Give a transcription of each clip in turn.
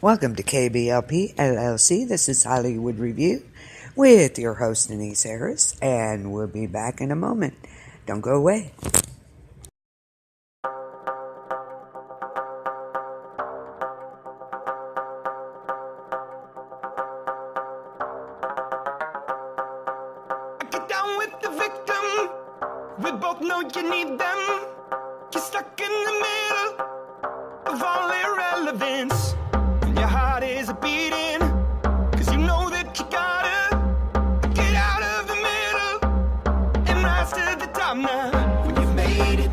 Welcome to KBLP LLC. This is Hollywood Review with your host Denise Harris, and we'll be back in a moment. Don't go away. Get down with the victim. We both know you need them. You're stuck in the middle of all irrelevance. And your heart is beating, cause you know that you gotta get out of the middle and rise to the top now. When you've made it,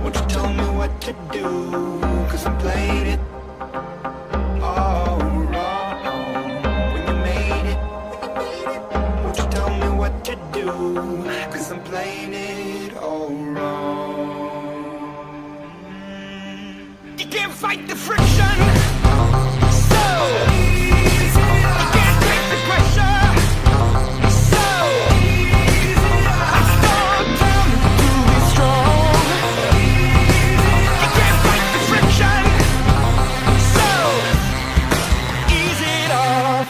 won't you tell me what to do? Cause I'm playing it all wrong. When you made it, won't you tell me what to do? Cause I'm playing it all wrong. You can't fight the friction, so you can't take the pressure, so I start time to be strong. You can't fight the friction, so ease it off.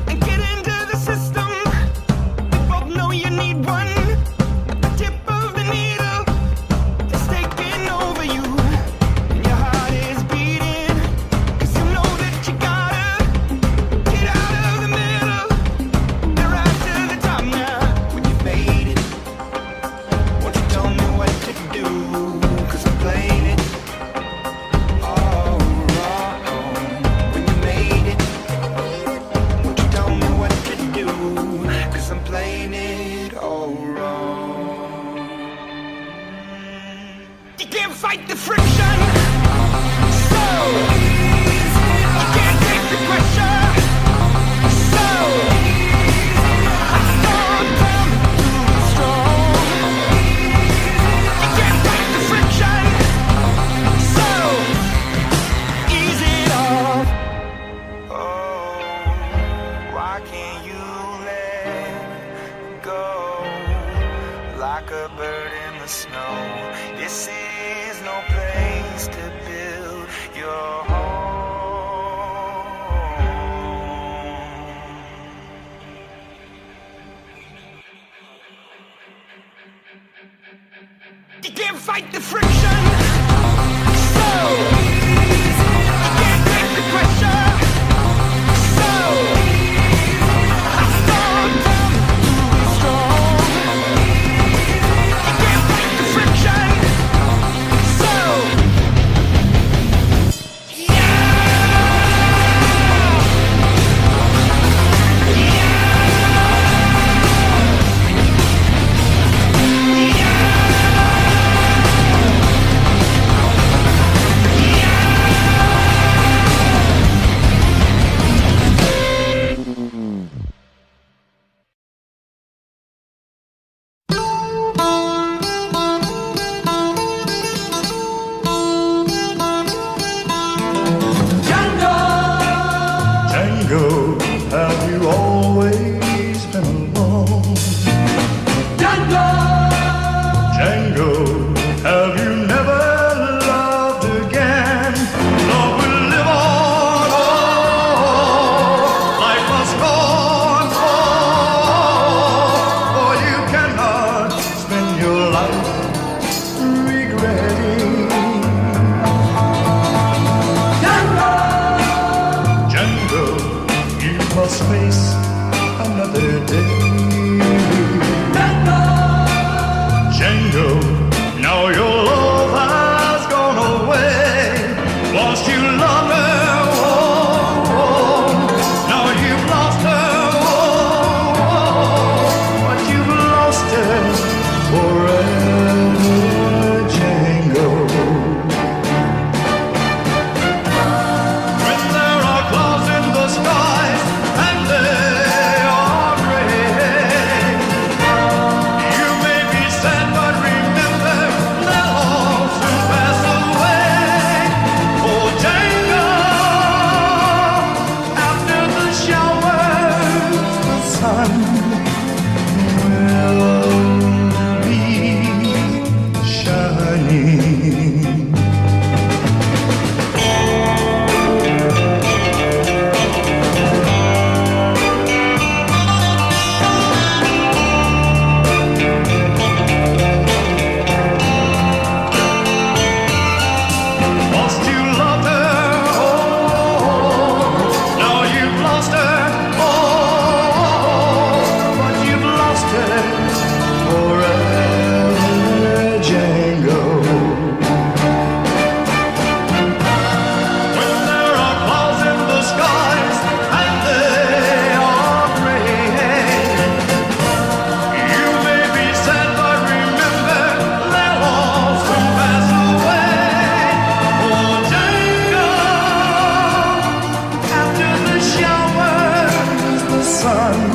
And get into the system. We both know you need one. At the tip of the needle that's taking over you. And your heart is beating, cause you know that you gotta get out of the middle and rise to the top now. When you made it, won't you tell me what to do? Cause I'm playing it all wrong. When you made it, won't you tell me what to do? Cause I'm playing it all wrong. You can't fight the friction, so you can't take the pressure, so I start time to be strong. You can't fight the friction, so ease it off. Oh, why can't you let go? Like a bird in the snow. This is no place to build your home. You can't fight the friction, so you can't take the pressure, so I start time to be strong. You can't fight the friction, so Django, have you always been alone? Django, have you never loved again? Love will live on, life must go on, for you cannot spend your life regretting. Django, you must face another day. Django, now your love has gone away. Lost you long ago. Now you've lost her, but you've lost her forever, Django. When there are clouds in the skies and they are gray, you may be sad, but remember sun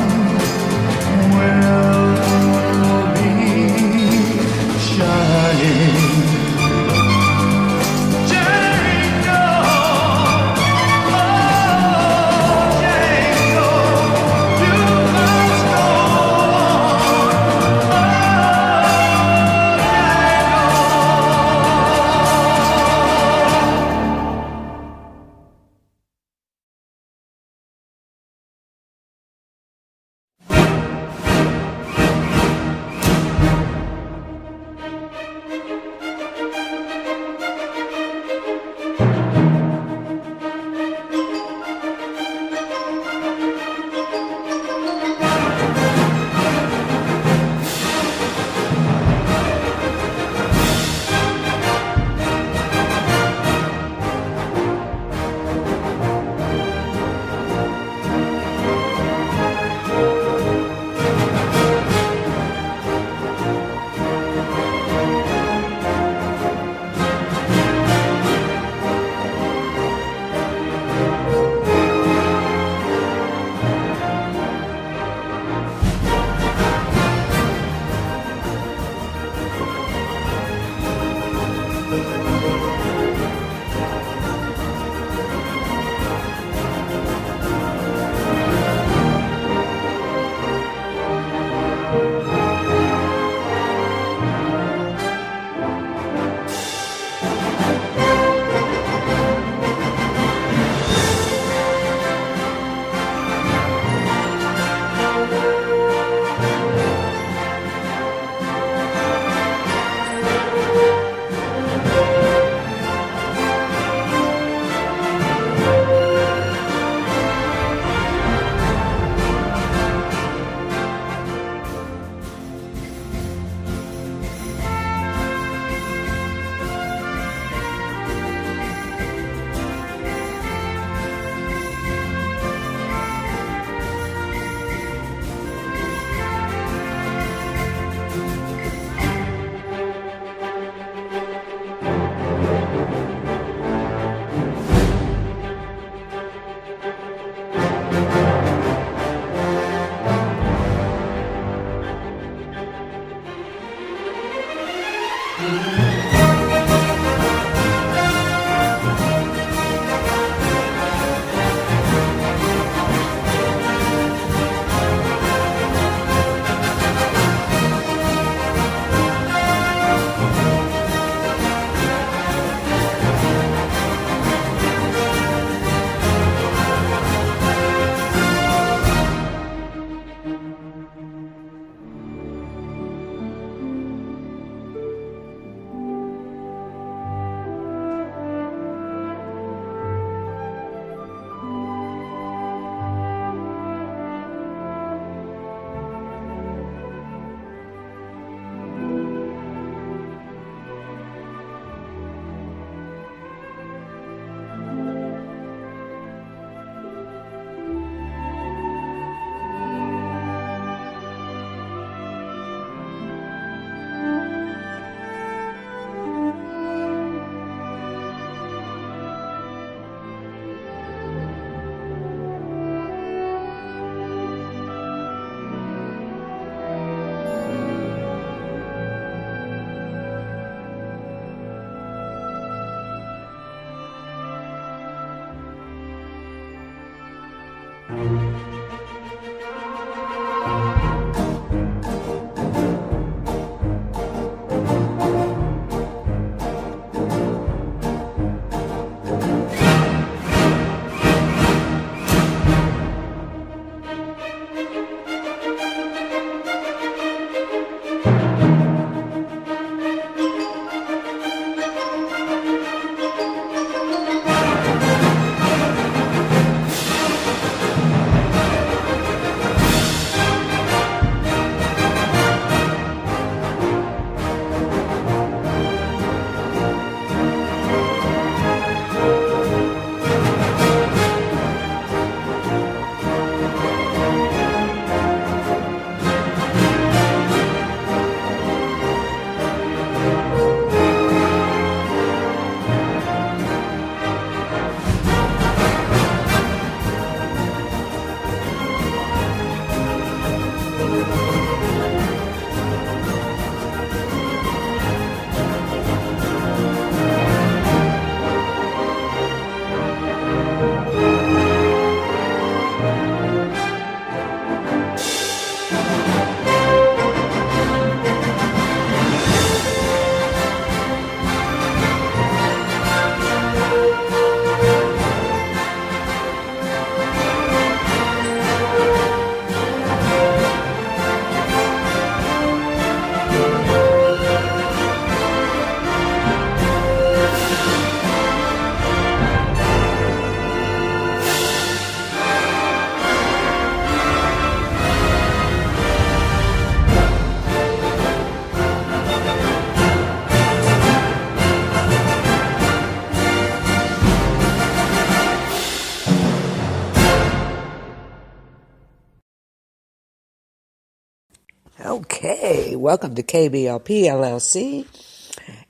Okay, welcome to KBLP LLC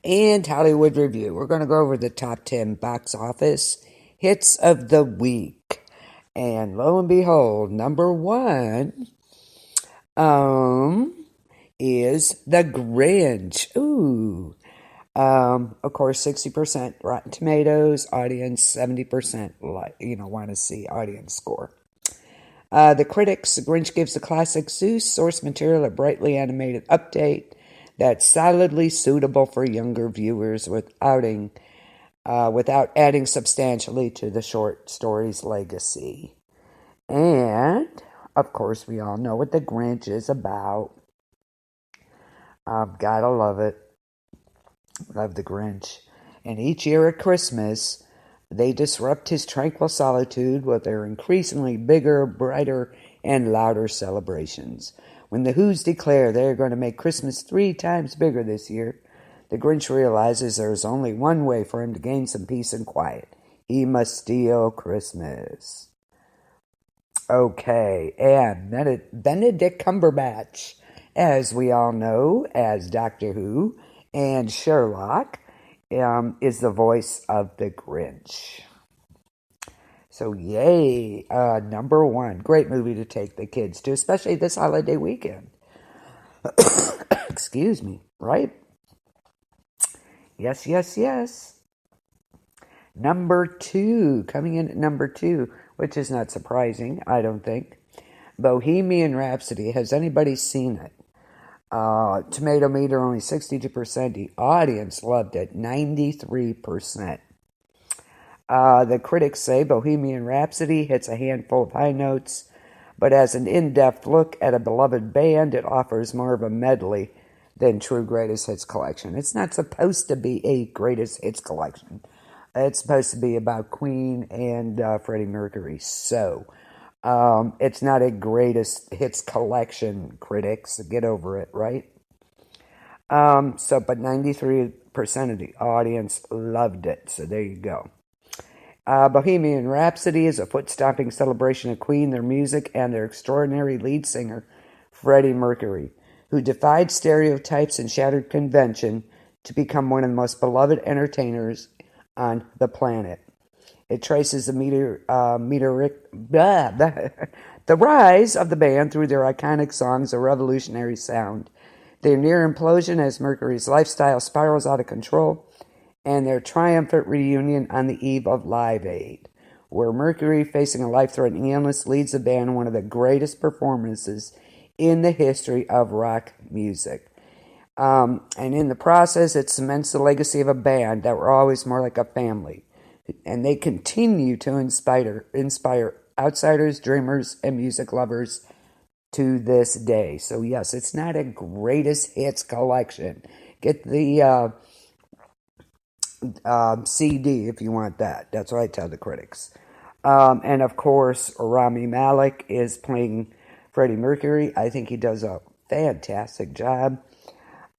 and Hollywood Review. We're going to go over the top 10 box office hits of the week. And lo and behold, number one is The Grinch. Ooh. Of course, 60% Rotten Tomatoes, audience 70% want to see audience score. The critics, The Grinch gives the classic Zeus source material a brightly animated update that's solidly suitable for younger viewers without adding substantially to the short story's legacy. And, of course, we all know what The Grinch is about. Gotta love it. Love The Grinch. And each year at Christmas, they disrupt his tranquil solitude with their increasingly bigger, brighter, and louder celebrations. When the Who's declare they're going to make Christmas 3 times bigger this year, the Grinch realizes there's only one way for him to gain some peace and quiet. He must steal Christmas. Okay, and Benedict Cumberbatch, as we all know, as Doctor Who and Sherlock, is the voice of the Grinch. So yay, number one. Great movie to take the kids to, especially this holiday weekend. Excuse me, right? Yes, yes, yes. Number two, coming in at number two, which is not surprising, I don't think. Bohemian Rhapsody. Has anybody seen it? Tomato meter only 62%. The audience loved it, 93%. The critics say Bohemian Rhapsody hits a handful of high notes, but as an in-depth look at a beloved band, it offers more of a medley than true greatest hits collection. It's not supposed to be a greatest hits collection. It's supposed to be about Queen and Freddie Mercury. So it's not a greatest hits collection, critics. Get over it, right? But 93% of the audience loved it. So there you go. Bohemian Rhapsody is a foot-stomping celebration of Queen, their music, and their extraordinary lead singer, Freddie Mercury, who defied stereotypes and shattered convention to become one of the most beloved entertainers on the planet. It traces the the rise of the band through their iconic songs, a revolutionary sound, their near implosion as Mercury's lifestyle spirals out of control, and their triumphant reunion on the eve of Live Aid, where Mercury, facing a life-threatening illness, leads the band in one of the greatest performances in the history of rock music. And in the process, it cements the legacy of a band that were always more like a family. And they continue to inspire outsiders, dreamers, and music lovers to this day. So yes, it's not a greatest hits collection. Get the CD if you want that. That's what I tell the critics. And of course, Rami Malek is playing Freddie Mercury. I think he does a fantastic job.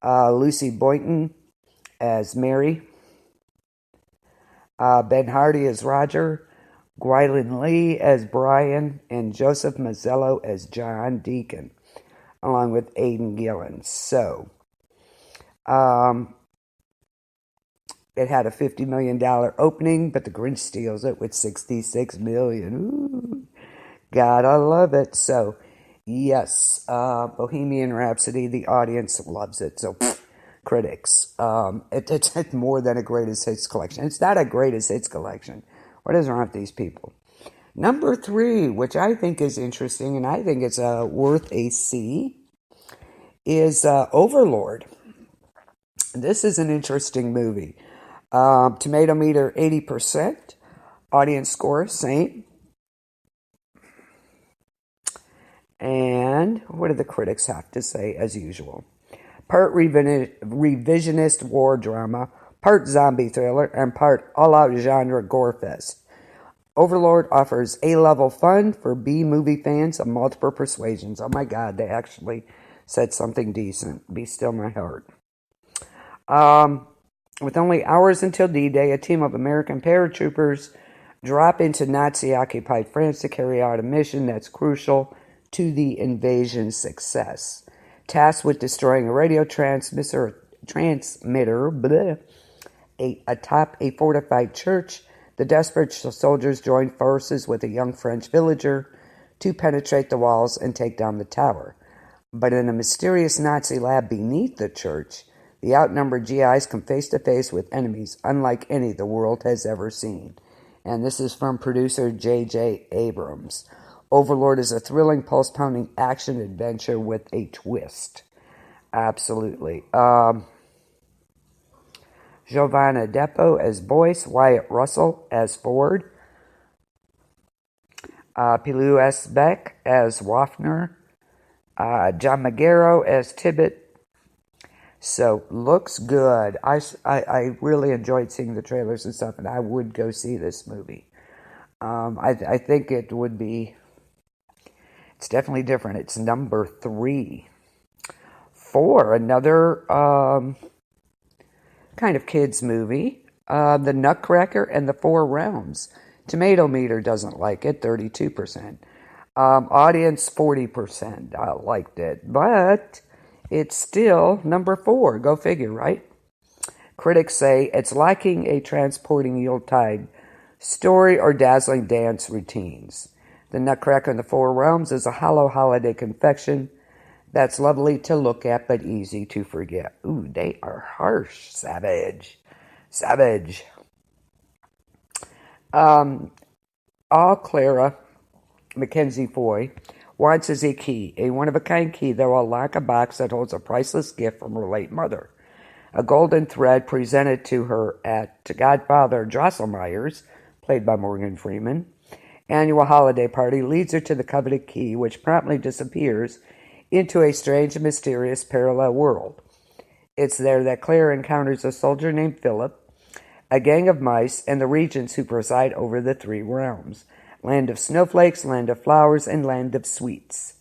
Lucy Boynton as Mary. Ben Hardy as Roger. Gwyneth Lee as Brian. And Joseph Mazzello as John Deacon, along with Aidan Gillen. So, it had a $50 million opening, but the Grinch steals it with $66 million. Ooh, gotta love it. So, yes, Bohemian Rhapsody, the audience loves it. So, critics, it's more than a greatest hits collection. It's not a greatest hits collection. What is wrong with these people? Number three, which I think is interesting, and I think it's worth a see, is Overlord. This is an interesting movie. Tomato meter 80%. Audience score, same. And what do the critics have to say, as usual? Part revisionist war drama, part zombie thriller, and part all-out genre gore fest. Overlord offers A-level fun for B-movie fans of multiple persuasions. Oh my God, they actually said something decent. Be still my heart. With only hours until D-Day, a team of American paratroopers drop into Nazi-occupied France to carry out a mission that's crucial to the invasion's success. Tasked with destroying a radio transmitter atop a fortified church, the desperate soldiers join forces with a young French villager to penetrate the walls and take down the tower. But in a mysterious Nazi lab beneath the church, the outnumbered GIs come face to face with enemies unlike any the world has ever seen. And this is from producer J.J. Abrams. Overlord is a thrilling, pulse-pounding action adventure with a twist. Absolutely. Giovanna Depo as Boyce, Wyatt Russell as Ford, Pilou S. Beck as Waffner, John Magaro as Tibbet. So, looks good. I really enjoyed seeing the trailers and stuff, and I would go see this movie. I think it would be, it's definitely different. It's number 3. 4, another kind of kids movie, The Nutcracker and the Four Realms. Tomato meter doesn't like it, 32%. Audience, 40% liked it, but it's still number 4. Go figure, right? Critics say it's lacking a transporting Yuletide story or dazzling dance routines. The Nutcracker and the Four Realms is a hollow holiday confection that's lovely to look at but easy to forget. Ooh, they are harsh. Savage. All Clara Mackenzie Foy wants is a key, a one-of-a-kind key that will unlock a box that holds a priceless gift from her late mother. A golden thread presented to her at Godfather Drosselmeyer's, played by Morgan Freeman, annual holiday party leads her to the coveted key, which promptly disappears into a strange and mysterious parallel world. It's there that Claire encounters a soldier named Philip, a gang of mice, and the regents who preside over the 3 realms: land of snowflakes, land of flowers, and land of sweets.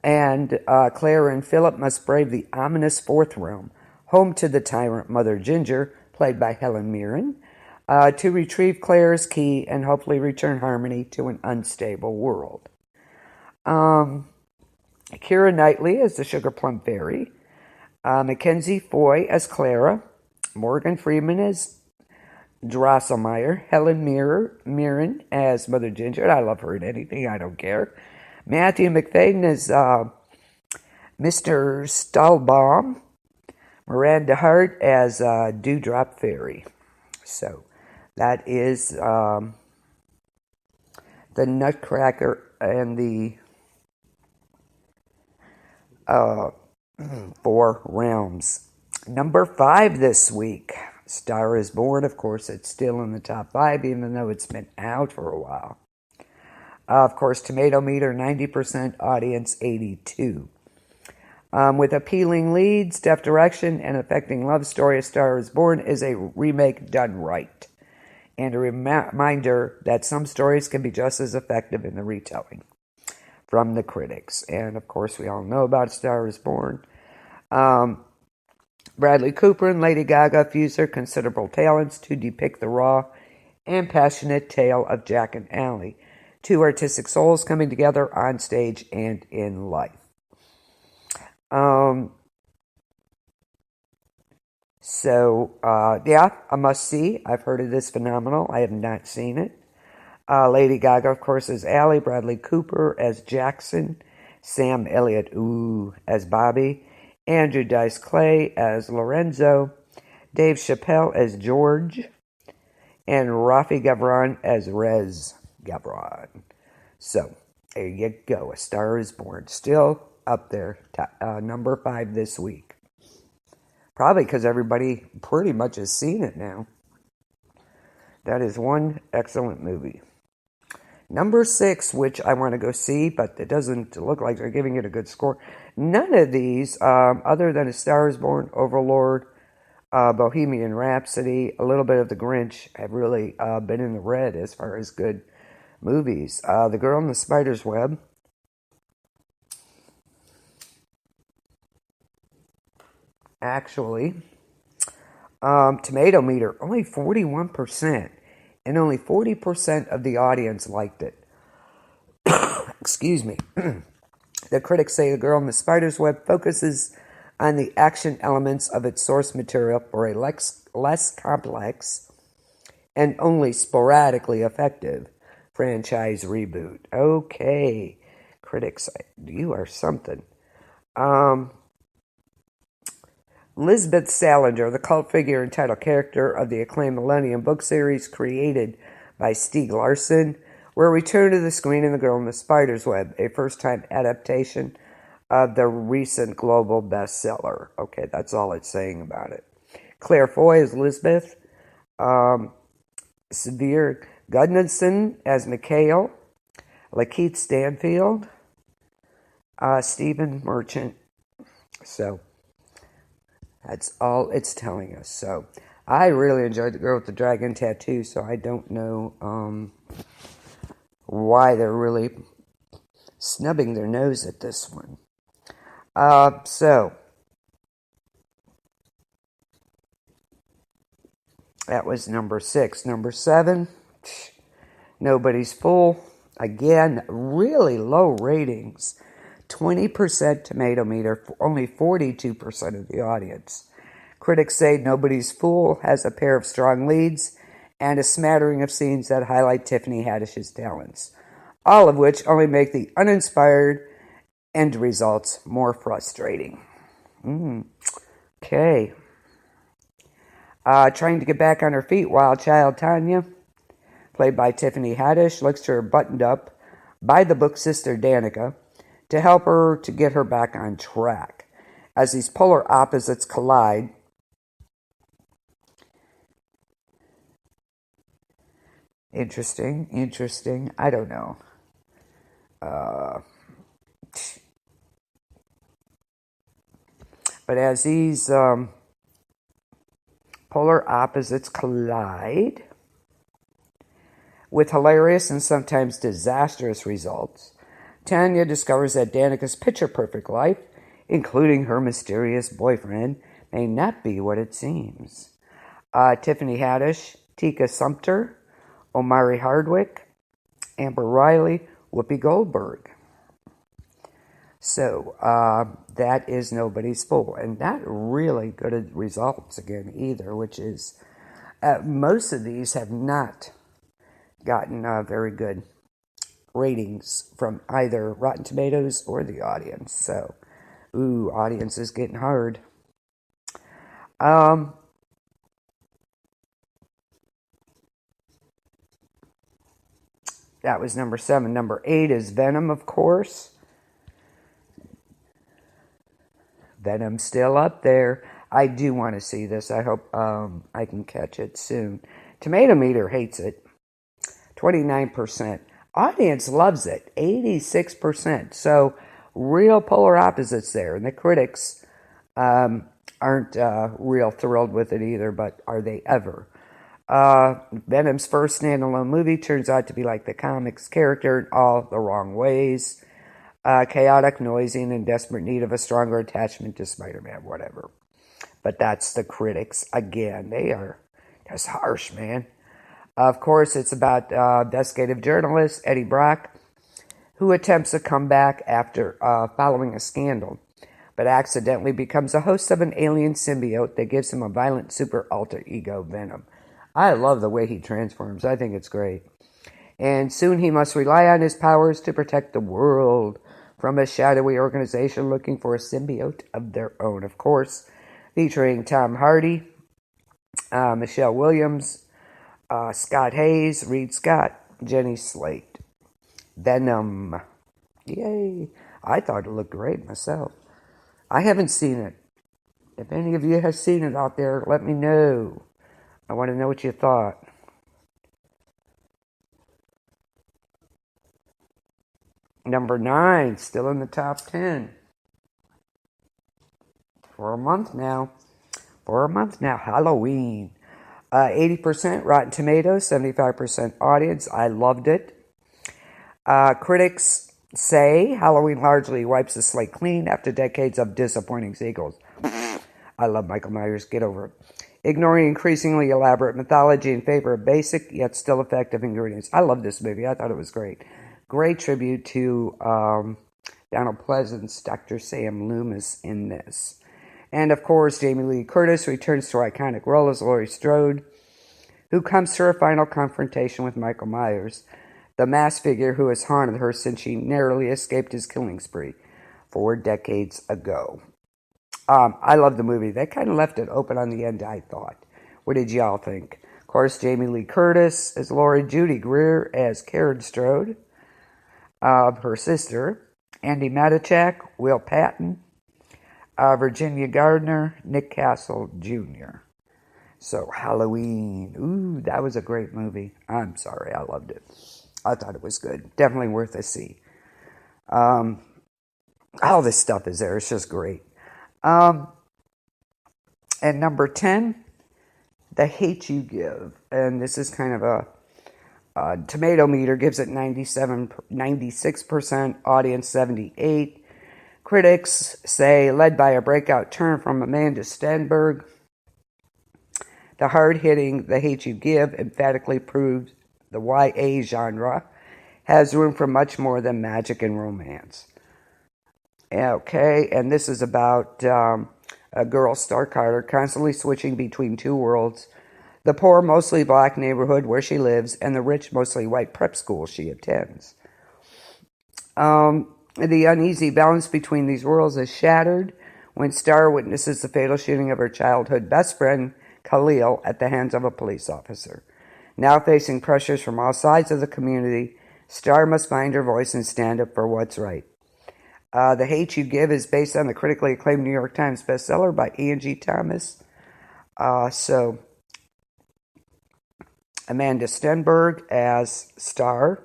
And Claire and Philip must brave the ominous 4th realm, home to the tyrant Mother Ginger, played by Helen Mirren, to retrieve Claire's key and hopefully return harmony to an unstable world. Keira Knightley as the Sugar Plum Fairy, Mackenzie Foy as Clara, Morgan Freeman as Drosselmeyer, Helen Mirren as Mother Ginger. I love her in anything, I don't care. Matthew McFadden as Mr. Stahlbaum, Miranda Hart as Dewdrop Fairy. So that is the Nutcracker and the 4 Realms. Number 5 this week, Star is Born. Of course, it's still in the top 5, even though it's been out for a while. Of course, tomato meter, 90%, audience, 82%. With appealing leads, deft direction, and affecting love story, A Star is Born is a remake done right. And a reminder that some stories can be just as effective in the retelling. From the critics. And, of course, we all know about Star is Born. Bradley Cooper and Lady Gaga fuse their considerable talents to depict the raw and passionate tale of Jack and Ally, 2 artistic souls coming together on stage and in life. Yeah, a must-see. I've heard it is phenomenal. I have not seen it. Lady Gaga, of course, as Ally, Bradley Cooper as Jackson, Sam Elliott, as Bobby, Andrew Dice Clay as Lorenzo, Dave Chappelle as George, and Rafi Gavron as Rez Gavron. So, there you go. A Star is Born. Still up there, number 5 this week. Probably because everybody pretty much has seen it now. That is one excellent movie. Number 6, which I want to go see, but it doesn't look like they're giving it a good score. None of these, other than A Star is Born, Overlord, Bohemian Rhapsody, a little bit of The Grinch, have really been in the red as far as good movies. The Girl in the Spider's Web. Actually, tomato meter, only 41%. And only 40% of the audience liked it. Excuse me. The critics say The Girl in the Spider's Web focuses on the action elements of its source material for a less complex and only sporadically effective franchise reboot. Okay, critics, you are something. Lisbeth Salander, the cult figure and title character of the acclaimed Millennium book series created by Stieg Larsson, will return to the screen in The Girl in the Spider's Web, a first-time adaptation of the recent global bestseller. Okay, that's all it's saying about it. Claire Foy as Lisbeth, Severe Gudnason as Mikhail, Lakeith Stanfield, Stephen Merchant. So that's all it's telling us. So I really enjoyed The Girl with the Dragon Tattoo, so I don't know why they're really snubbing their nose at this one. So that was number 6. Number 7, Nobody's Fool. Again, really low ratings. 20% tomato meter, only 42% of the audience. Critics say Nobody's Fool has a pair of strong leads and a smattering of scenes that highlight Tiffany Haddish's talents, all of which only make the uninspired end results more frustrating. Okay. Trying to get back on her feet, wild child Tanya, played by Tiffany Haddish, looks to her buttoned up by the book sister Danica to help her to get her back on track. As these polar opposites collide, interesting, I don't know. But as these polar opposites collide, with hilarious and sometimes disastrous results, Tanya discovers that Danica's picture-perfect life, including her mysterious boyfriend, may not be what it seems. Tiffany Haddish, Tika Sumpter, Omari Hardwick, Amber Riley, Whoopi Goldberg. So that is Nobody's Fool, and not really good results again either, which is most of these have not gotten very good ratings from either Rotten Tomatoes or the audience. So, audience is getting hard. That was number 7. Number 8 is Venom, of course. Venom's still up there. I do want to see this. I hope I can catch it soon. Tomato meter hates it. 29%. Audience loves it. 86%. So real polar opposites there. And the critics aren't real thrilled with it either, but are they ever? Venom's first standalone movie turns out to be like the comics character in all the wrong ways. Chaotic, noisy, and in desperate need of a stronger attachment to Spider-Man, whatever. But that's the critics. Again, they are just harsh, man. Of course, it's about investigative journalist Eddie Brock, who attempts a comeback after following a scandal, but accidentally becomes a host of an alien symbiote that gives him a violent super alter ego, Venom. I love the way he transforms. I think it's great. And soon he must rely on his powers to protect the world from a shadowy organization looking for a symbiote of their own. Of course, featuring Tom Hardy, Michelle Williams, Scott Hayes, Reed Scott, Jenny Slate. Venom. Yay. I thought it looked great myself. I haven't seen it. If any of you have seen it out there, let me know. I want to know what you thought. Number 9, still in the top 10. For a month now, Halloween. 80% Rotten Tomatoes, 75% audience. I loved it. Critics say Halloween largely wipes the slate clean after decades of disappointing sequels. I love Michael Myers, get over it. Ignoring increasingly elaborate mythology in favor of basic yet still effective ingredients. I love this movie. I thought it was great. Great tribute to Donald Pleasance, Dr. Sam Loomis in this. And of course, Jamie Lee Curtis returns to her iconic role as Laurie Strode, who comes to her final confrontation with Michael Myers, the masked figure who has haunted her since she narrowly escaped his killing spree 4 decades ago. I love the movie. They kind of left it open on the end, I thought. What did y'all think? Of course, Jamie Lee Curtis as Laurie, Judy Greer as Karen Strode, her sister, Andy Matichak, Will Patton, Virginia Gardner, Nick Castle Jr. So, Halloween. Ooh, that was a great movie. I'm sorry, I loved it. I thought it was good. Definitely worth a see. All this stuff is there. It's just great. And number 10, The Hate You Give. And this is kind of a tomato meter, gives it 96%, audience 78%. Critics say, led by a breakout turn from Amanda Stenberg, the hard-hitting The Hate You Give emphatically proves the YA genre has room for much more than magic and romance. Okay, and this is about a girl, Star Carter, constantly switching between two worlds: the poor, mostly black neighborhood where she lives, and the rich, mostly white prep school she attends. The uneasy balance between these worlds is shattered when Star witnesses the fatal shooting of her childhood best friend, Khalil, at the hands of a police officer. Now facing pressures from all sides of the community, Star must find her voice and stand up for what's right. The Hate You Give is based on the critically acclaimed New York Times bestseller by Angie Thomas. So, Amanda Stenberg as Star,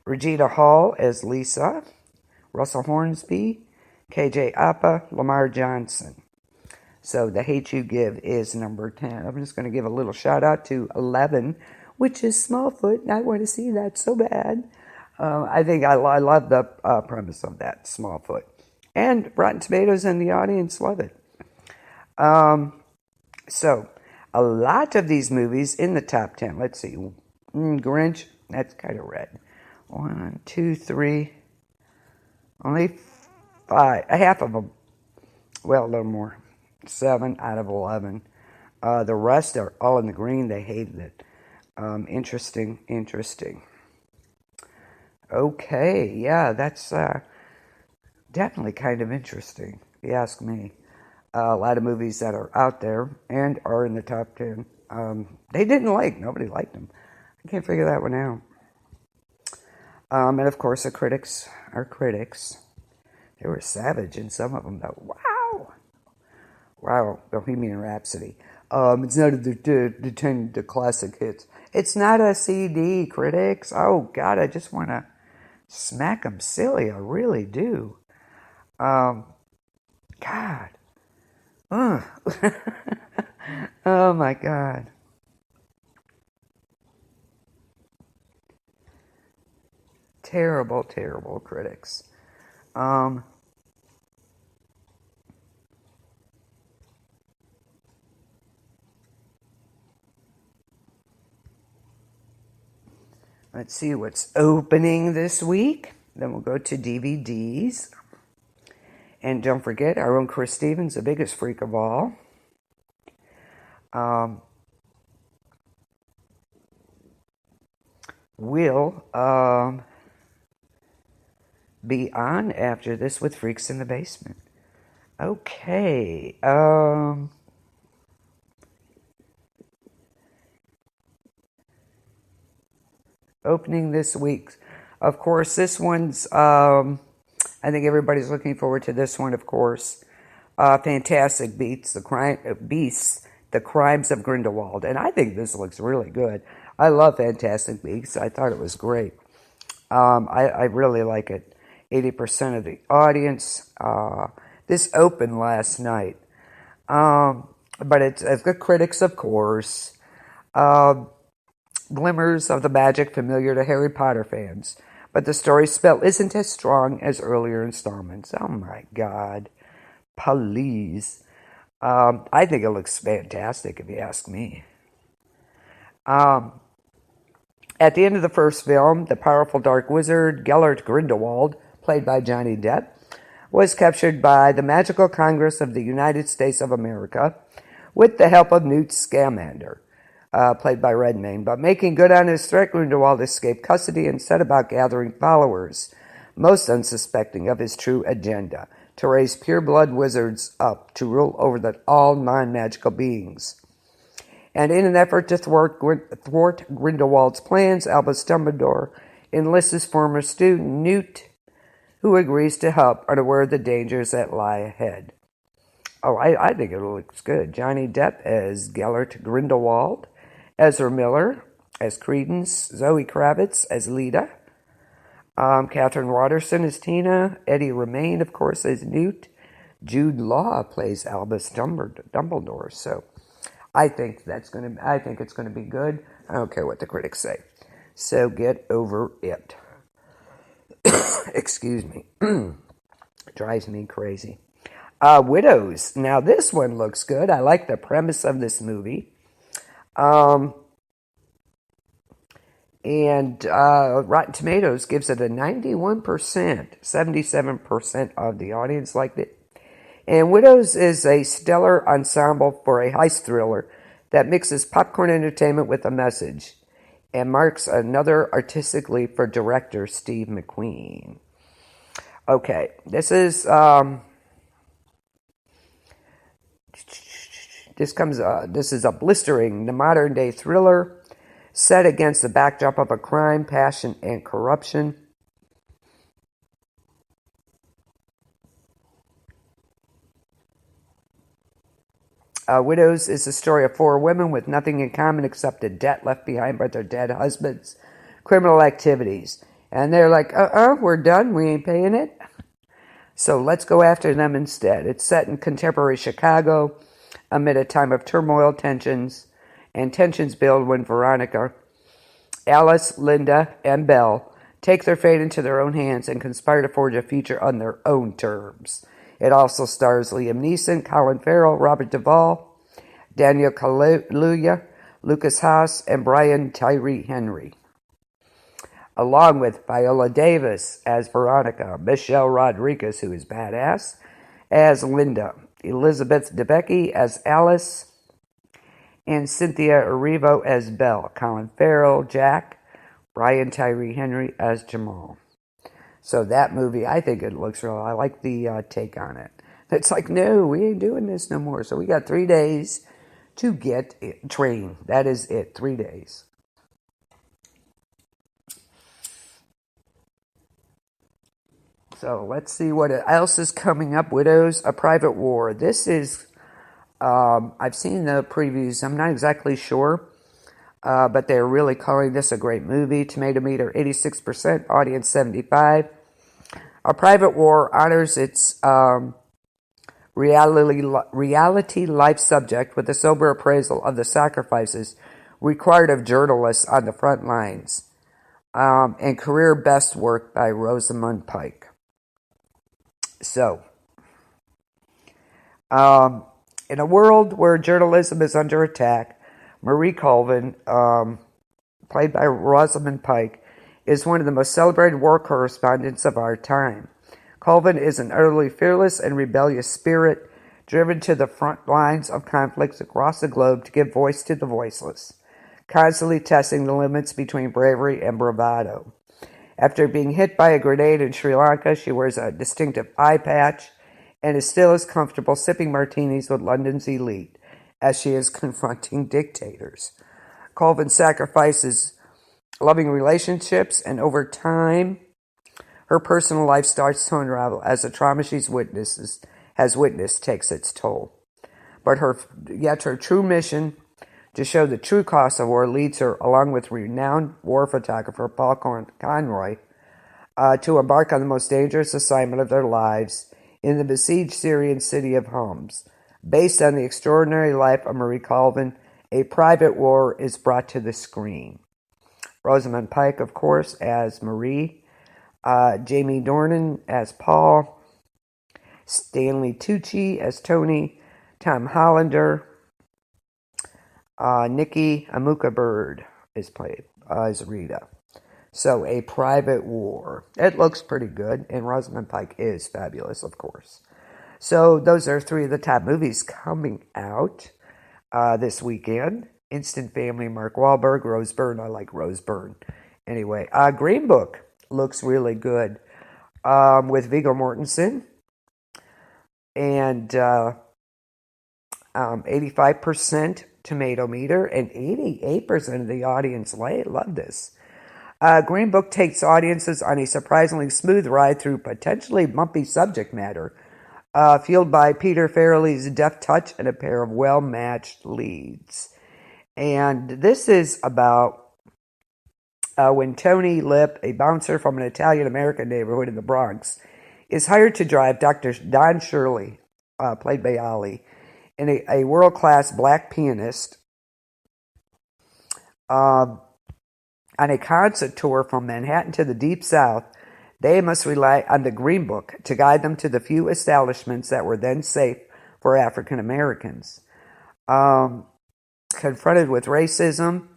Regina Hall as Lisa, Russell Hornsby, KJ Apa, Lamar Johnson. So, The Hate You Give is number 10. I'm just going to give a little shout out to 11, which is Smallfoot, and I want to see that so bad. I think I love the premise of that, Smallfoot. And Rotten Tomatoes in the audience love it. So, a lot of these movies in the top 10. Let's see. Grinch, that's kind of red. 1, 2, 3. Only 5. A half of them. Well, a little more. 7 out of 11. The rest are all in the green. They hated it. Interesting. Okay, yeah, that's definitely kind of interesting, if you ask me. A lot of movies that are out there and are in the top 10. Nobody liked them. I can't figure that one out. And of course, the critics are critics. They were savage in some of them, though. Wow, Bohemian Rhapsody. It's not the 10 classic hits. It's not a CD, critics. Oh, God, I just want to smack them silly. I really do. God. Oh, my God. Terrible critics. Let's see what's opening this week. Then we'll go to DVDs. And don't forget, our own Chris Stevens, the biggest freak of all. Will be on after this with Freaks in the Basement. Okay. Opening this week. Of course, this one's, I think everybody's looking forward to this one, of course. Fantastic Beasts, The Crimes of Grindelwald. And I think this looks really good. I love Fantastic Beasts. I thought it was great. I really like it. 80% of the audience. This opened last night. But it's the critics, of course. Glimmers of the magic familiar to Harry Potter fans. But the story spell isn't as strong as earlier installments. Oh my God. Please. I think it looks fantastic if you ask me. At the end of the first film, the powerful dark wizard Gellert Grindelwald, played by Johnny Depp, was captured by the Magical Congress of the United States of America with the help of Newt Scamander, played by Redmayne. But making good on his threat, Grindelwald escaped custody and set about gathering followers, most unsuspecting of his true agenda, to raise pure-blood wizards up to rule over all non-magical beings. And in an effort to thwart Grindelwald's plans, Albus Dumbledore enlists his former student, Newt, who agrees to help, unaware of the dangers that lie ahead. Oh, I think it looks good. Johnny Depp as Gellert Grindelwald, Ezra Miller as Credence, Zoe Kravitz as Lita, Catherine Waterston as Tina, Eddie Redmayne, of course, as Newt, Jude Law plays Albus Dumbledore. So I think it's going to be good. I don't care what the critics say. So get over it. Excuse me. Drives me crazy. Widows. Now this one looks good. I like the premise of this movie. And Rotten Tomatoes gives it a 91%. 77% of the audience liked it. And Widows is a stellar ensemble for a heist thriller that mixes popcorn entertainment with a message and marks another artistic leap for director Steve McQueen. Okay, this is a blistering modern day thriller set against the backdrop of a crime, passion, and corruption. Widows is the story of four women with nothing in common except a debt left behind by their dead husbands' criminal activities. And they're like, we're done, we ain't paying it. So let's go after them instead. It's set in contemporary Chicago amid a time of turmoil, tensions build when Veronica, Alice, Linda, and Belle take their fate into their own hands and conspire to forge a future on their own terms. It also stars Liam Neeson, Colin Farrell, Robert Duvall, Daniel Kaluuya, Lucas Haas, and Brian Tyree Henry, along with Viola Davis as Veronica, Michelle Rodriguez, who is badass, as Linda, Elizabeth Debicki as Alice, and Cynthia Erivo as Belle, Colin Farrell, Jack, Brian Tyree Henry as Jamal. So that movie, I think it looks real. I like the take on it. It's like, no, we ain't doing this no more. So we got 3 days to get it trained. That is it, 3 days. So let's see what else is coming up. Widows, A Private War. This is, I've seen the previews. I'm not exactly sure, but they're really calling this a great movie. Tomato meter 86%, audience 75%. A Private War honors its reality life subject with a sober appraisal of the sacrifices required of journalists on the front lines, and career best work by Rosamund Pike. So, in a world where journalism is under attack, Marie Colvin, played by Rosamund Pike, is one of the most celebrated war correspondents of our time. Colvin is an utterly fearless and rebellious spirit, driven to the front lines of conflicts across the globe to give voice to the voiceless, constantly testing the limits between bravery and bravado. After being hit by a grenade in Sri Lanka, she wears a distinctive eye patch and is still as comfortable sipping martinis with London's elite as she is confronting dictators. Colvin sacrifices loving relationships, and over time, her personal life starts to unravel as the trauma has witnessed takes its toll. But her true mission to show the true cost of war leads her, along with renowned war photographer Paul Conroy, to embark on the most dangerous assignment of their lives in the besieged Syrian city of Homs. Based on the extraordinary life of Marie Colvin, A Private War is brought to the screen. Rosamund Pike, of course, as Marie, Jamie Dornan as Paul, Stanley Tucci as Tony, Tom Hollander, Nikki Amuka Bird is played as Rita. So, A Private War. It looks pretty good, and Rosamund Pike is fabulous, of course. So, those are three of the top movies coming out this weekend. Instant Family, Mark Wahlberg, Rose Byrne. I like Rose Byrne. Anyway, Green Book looks really good with Viggo Mortensen. And 85% tomato meter, and 88% of the audience love this. Green Book takes audiences on a surprisingly smooth ride through potentially bumpy subject matter, fueled by Peter Farrelly's deft touch and a pair of well-matched leads. And this is about when Tony Lip, a bouncer from an Italian-American neighborhood in the Bronx, is hired to drive Dr. Don Shirley, played by Ali, and a world-class black pianist on a concert tour from Manhattan to the Deep South. They must rely on the Green Book to guide them to the few establishments that were then safe for African Americans. Confronted with racism,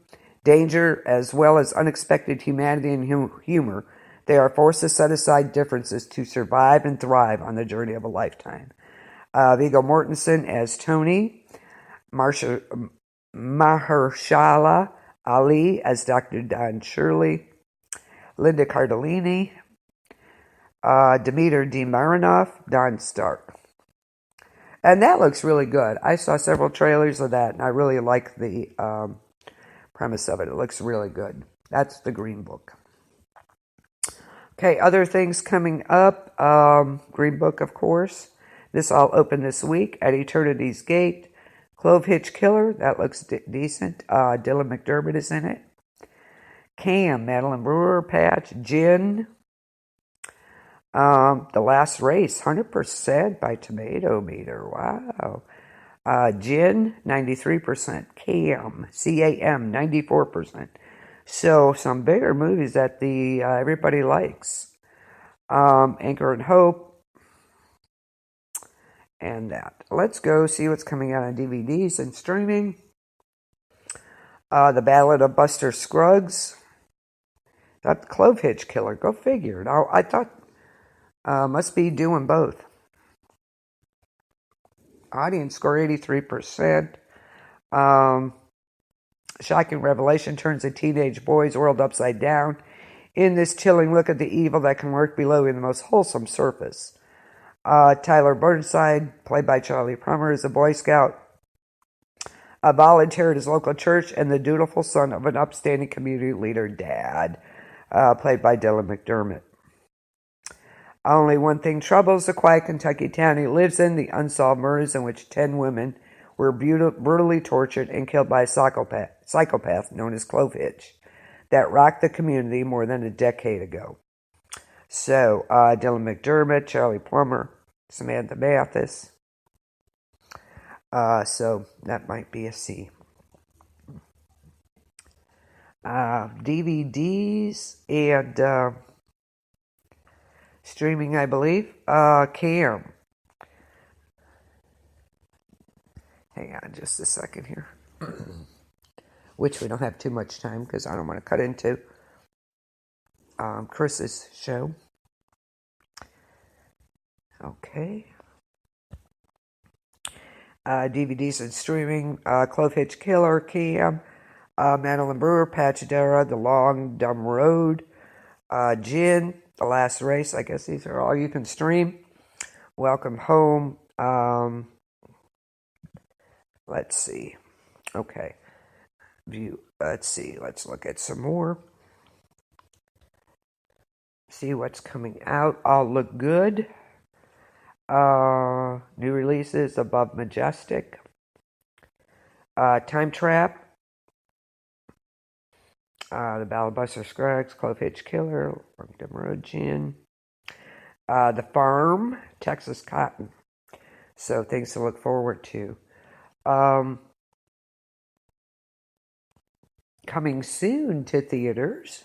danger, as well as unexpected humanity and humor, they are forced to set aside differences to survive and thrive on the journey of a lifetime. Viggo Mortensen as Tony, Mahershala Ali as Dr. Don Shirley, Linda Cardellini, Dmitry Demironov, Don Stark. And that looks really good. I saw several trailers of that, and I really like the premise of it. It looks really good. That's the Green Book. Okay, other things coming up. Green Book, of course. This all opened this week. At Eternity's Gate. Clove Hitch Killer. That looks decent. Dylan McDermott is in it. Cam, Madeline Brewer, Patch, Gin. The Last Race, 100% by Tomato Meter. Wow. Gin, 93%. Cam, C-A-M, 94%. So some bigger movies that everybody likes. Anchor and Hope. And that. Let's go see what's coming out on DVDs and streaming. The Ballad of Buster Scruggs. That Clove Hitch Killer. Go figure. Now, I thought must be doing both. Audience score 83%. Shocking revelation turns a teenage boy's world upside down. In this chilling look at the evil that can lurk below in the most wholesome surface. Tyler Burnside, played by Charlie Plummer, is a Boy Scout, a volunteer at his local church, and the dutiful son of an upstanding community leader, Dad, played by Dylan McDermott. Only one thing troubles the quiet Kentucky town he lives in, the unsolved murders in which 10 women were brutally tortured and killed by a psychopath known as Clove Hitch that rocked the community more than a decade ago. So, Dylan McDermott, Charlie Plummer, Samantha Mathis. So, that might be a C. DVDs and streaming, I believe. Cam. Hang on just a second here. Which we don't have too much time because I don't want to cut into Chris's show. Okay. DVDs and streaming. Clove Hitch Killer, Cam. Madeline Brewer, Pachadera, The Long Dumb Road. Gin, The Last Race. I guess these are all you can stream. Welcome Home. Let's see. Okay. View. Let's see. Let's look at some more. See what's coming out. All look good. New releases: Above Majestic. Time Trap. The Ballad of Buster Scruggs, Clove Hitch Killer, Long Road Gin. The Farm, Texas Cotton. So things to look forward to. Coming soon to theaters,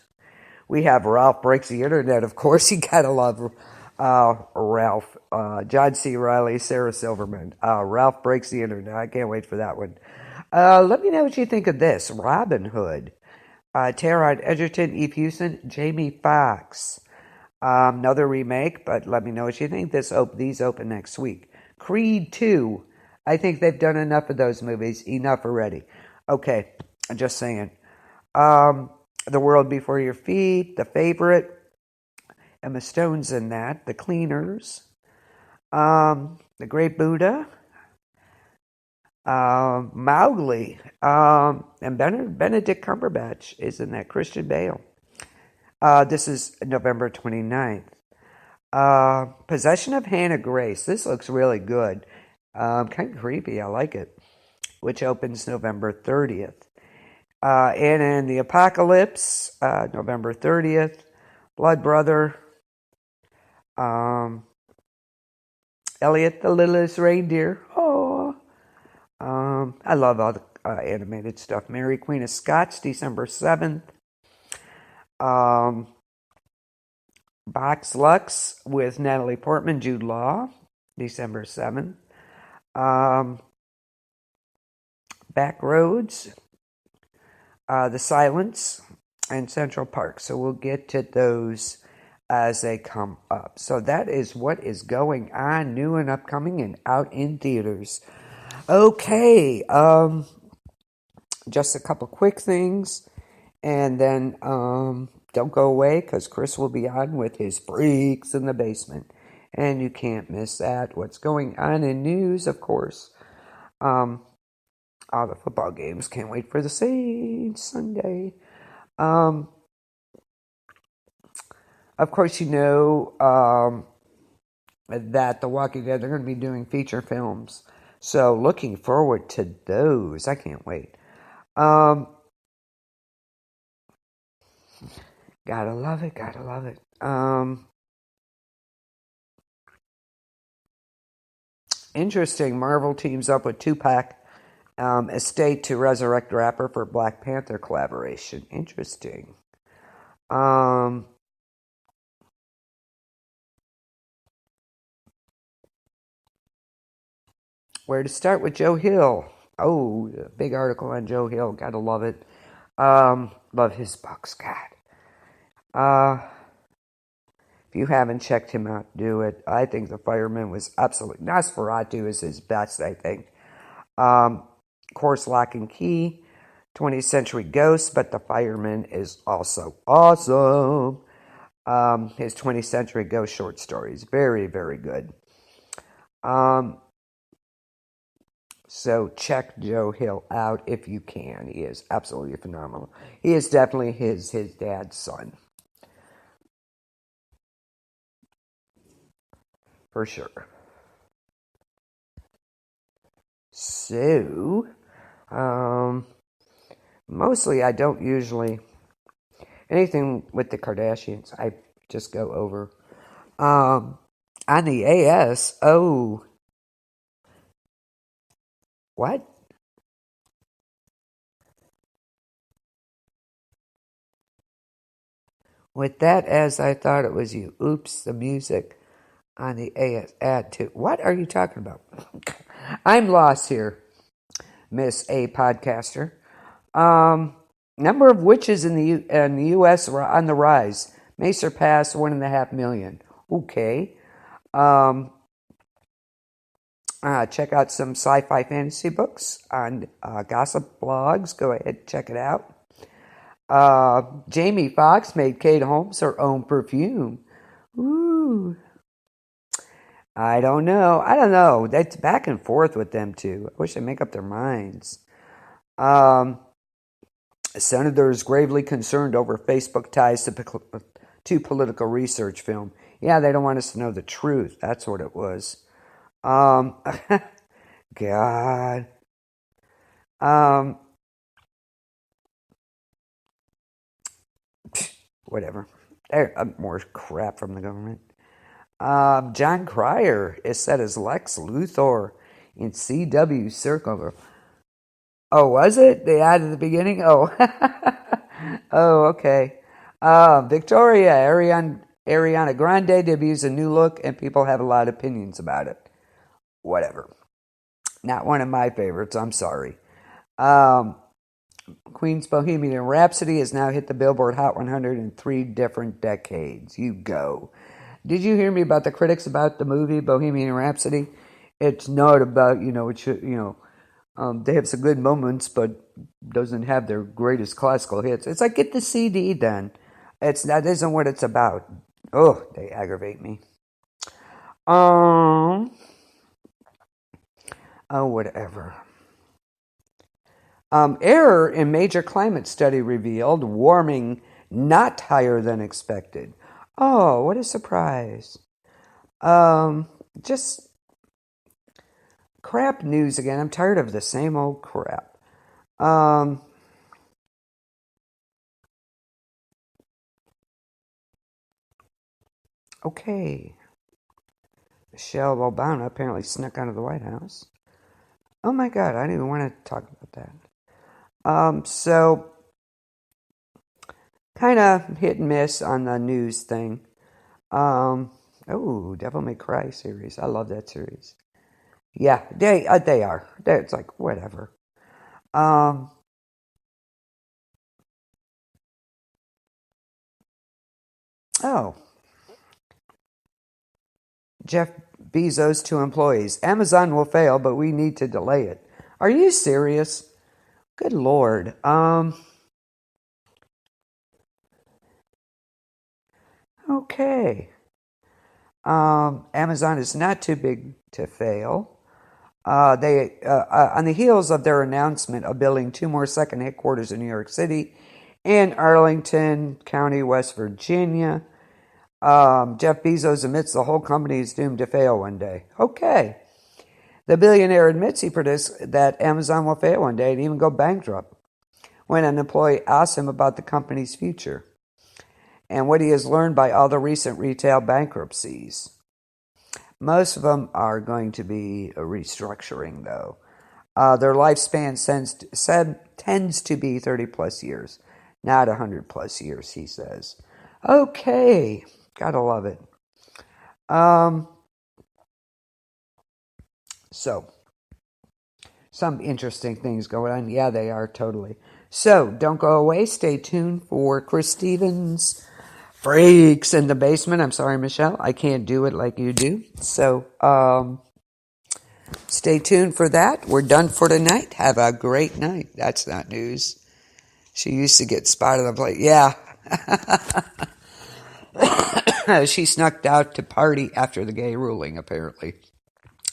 we have Ralph Breaks the Internet, of course. You gotta love Ralph. John C. Reilly, Sarah Silverman. Ralph Breaks the Internet. I can't wait for that one. Let me know what you think of this. Robin Hood. Taron Egerton, Eve Hewson, Jamie Foxx. Another remake, but let me know what you think. These open next week. Creed 2. I think they've done enough of those movies. Enough already. Okay, I'm just saying. The World Before Your Feet, The Favorite, Emma Stone's in that. The Cleaners, The Great Buddha, Mowgli, and Benedict Cumberbatch is in that. Christian Bale. This is November 29th. Possession of Hannah Grace. This looks really good. Kind of creepy. I like it. Which opens November 30th. And in the Apocalypse, November 30th. Blood Brother. Elliot the Littlest Reindeer. Oh. I love all the animated stuff. Mary Queen of Scots, December 7th. Box Lux with Natalie Portman, Jude Law, December 7th. Back Roads, The Silence, and Central Park. So we'll get to those as they come up. So that is what is going on, new and upcoming and out in theaters. Okay, just a couple quick things, and then don't go away because Chris will be on with his Freaks in the Basement, and you can't miss that. What's going on in news, of course. All the football games. Can't wait for the Saints Sunday. Of course, you know that The Walking Dead, they're going to be doing feature films. So looking forward to those. I can't wait. Gotta love it. Gotta love it. Interesting. Marvel teams up with Tupac estate to resurrect rapper for Black Panther collaboration. Interesting. Where to start with Joe Hill? Oh, big article on Joe Hill. Gotta love it. Love his books. God. If you haven't checked him out, do it. I think The Fireman was absolutely... Nosferatu is his best, I think. Course, Lock and Key, 20th Century Ghosts, but The Fireman is also awesome. His 20th Century Ghost short stories. Very, very good. So check Joe Hill out if you can. He is absolutely phenomenal. He is definitely his dad's son. For sure. So, mostly I don't usually... Anything with the Kardashians, I just go over. On the AS, oh... What? With that as I thought it was you. Oops, the music on the AS ad too. What are you talking about? I'm lost here, Miss A Podcaster. Number of witches in the U.S. are on the rise. May surpass 1.5 million. Okay. Check out some sci-fi fantasy books on gossip blogs. Go ahead, check it out. Jamie Foxx made Kate Holmes her own perfume. Ooh. I don't know. That's back and forth with them two. I wish they'd make up their minds. Senators gravely concerned over Facebook ties to political research film. Yeah, they don't want us to know the truth. That's what it was. God. Whatever. More crap from the government. John Cryer is set as Lex Luthor in CW Circle. Oh, was it? They added the beginning? Oh. Oh, okay. Victoria, Ariana Grande debuts a new look, and people have a lot of opinions about it. Whatever. Not one of my favorites, I'm sorry. Queen's Bohemian Rhapsody has now hit the Billboard Hot 100 in 3 different decades. You go. Did you hear me about the critics about the movie Bohemian Rhapsody? It's not about, it should, they have some good moments, but doesn't have their greatest classical hits. It's like, get the CD then. That isn't what it's about. Oh, they aggravate me. Oh, whatever. Error in major climate study revealed warming not higher than expected. Oh, what a surprise. Just crap news again. I'm tired of the same old crap. Okay. Michelle Obama apparently snuck out of the White House. Oh my God, I didn't even want to talk about that. So, kind of hit and miss on the news thing. Devil May Cry series. I love that series. Yeah, they are. It's like, whatever. Jeff Bezos to employees. Amazon will fail, but we need to delay it. Are you serious? Good Lord. Okay. Amazon is not too big to fail. They on the heels of their announcement of building 2 more second headquarters in New York City and Arlington County, West Virginia, Jeff Bezos admits the whole company is doomed to fail one day. Okay. The billionaire admits he predicts that Amazon will fail one day and even go bankrupt when an employee asks him about the company's future and what he has learned by all the recent retail bankruptcies. Most of them are going to be a restructuring, though. Their lifespan tends to be 30 plus years, not 100 plus years, he says. Okay, gotta love it. So, some interesting things going on. Yeah, they are totally. So, don't go away. Stay tuned for Chris Stevens' Freaks in the Basement. I'm sorry, Michelle. I can't do it like you do. So, stay tuned for that. We're done for tonight. Have a great night. That's not news. She used to get spotted on the plate. Yeah. She snuck out to party after the gay ruling, apparently.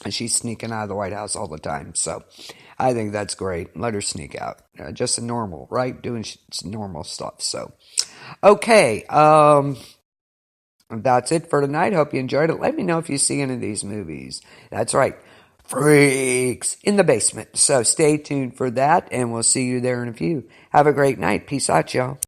And she's sneaking out of the White House all the time. So I think that's great. Let her sneak out. Just a normal, right? Doing normal stuff. So, okay. That's it for tonight. Hope you enjoyed it. Let me know if you see any of these movies. That's right. Freaks in the Basement. So stay tuned for that, and we'll see you there in a few. Have a great night. Peace out, y'all.